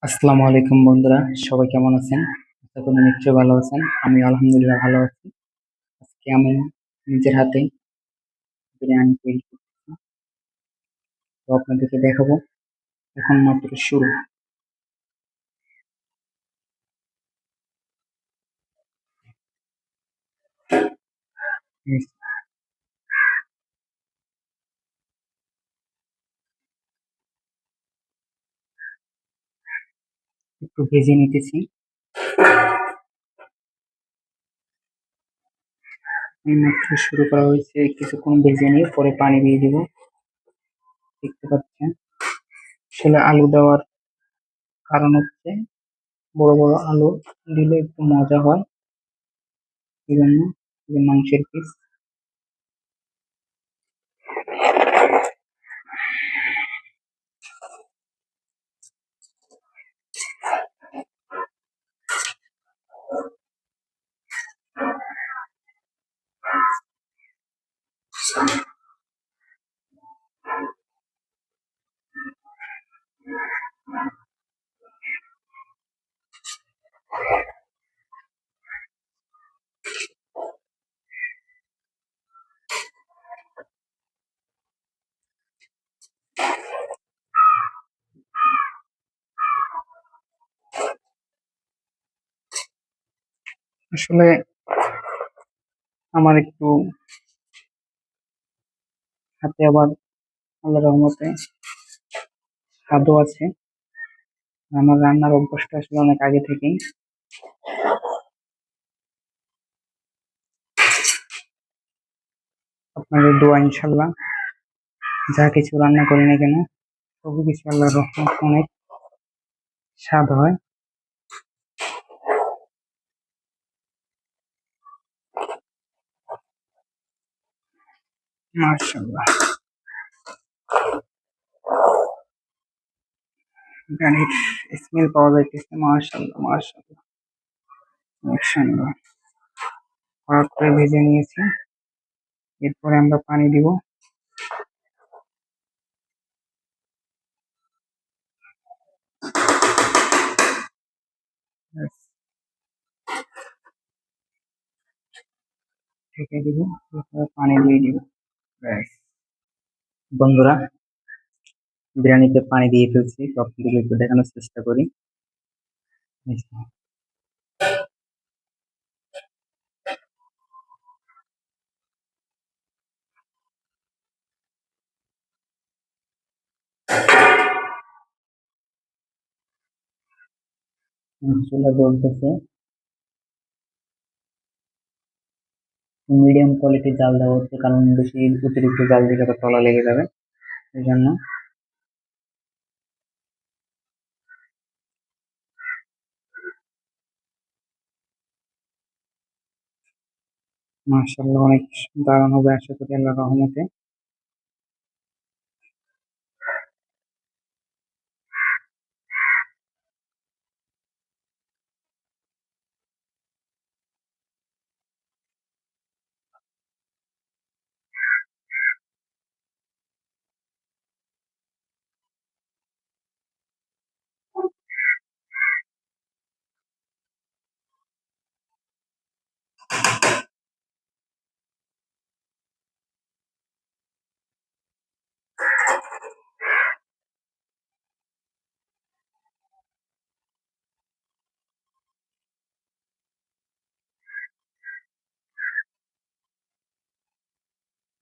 আসসালামু আলাইকুম বন্ধুরা, সবাই কেমন আছেন? আশা করি নিশ্চয়ই ভালো আছেন। আমি আলহামদুলিল্লাহ ভালো আছি। আজকে আমি নিজের হাতে বিরিয়ানি তৈরি করতেছি, তো আপনাদেরকে দেখাবো। এখন মাত্র শুরু। একটু ভেজে নিতেছি। এই মাত্র শুরু করা হয়েছে, কিছুক্ষণ ভেজে নিয়ে পরে পানি দিয়ে দিব। দেখতে পাচ্ছেন, আসলে আলু দেওয়ার কারণ হচ্ছে বড় বড় আলু দিলে একটু মজা হয়, এই জন্য। যে মাংসের পিস, আসলে আমার একটু হাতে আবার আল্লাহ রহমতে স্বাদও আছে। আমার রান্নার অভ্যাসটা আসলে অনেক আগে থেকেই। আপনাদের দোয়া ইনশাল্লাহ, যা কিছু রান্না করি না কেন সবই কিছু আল্লাহর রহমত অনেক স্বাদ হয়। মাশাআল্লাহ, বিরিয়ানির স্মেল পাওয়া যাইতেছে। মাশাআল্লাহ মাশাআল্লাহ, অনেক সুন্দর। কড়া করে ভেজে নিয়েছি, এরপরে আমরা পানি দিব। ব্যাস, ঢেকে দিব, এরপরে পানি দিয়ে দিব। ব্যাস বন্ধুরা, বিরিয়ানিতে পানি দিয়ে ফেলছি, তো আপনাদের একটু দেখানোর চেষ্টা করি। চুলা জ্বলতেছে, মিডিয়াম কোয়ালিটির জাল দেওয়া হচ্ছে, কারণ বেশি অতিরিক্ত জাল দিলে আবার তলা লেগে যাবে, এই জন্য। মাশাআল্লাহ, অনেক দারুণ হবে আশা করি আল্লাহর রহমতে।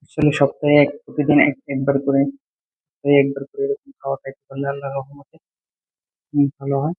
আসলে সপ্তাহে প্রতিদিন একবার করে, সপ্তাহে একবার করে এরকম খাওয়া খাইতে পারলে আল্লাহর রহমতে অনেক ভালো হয়।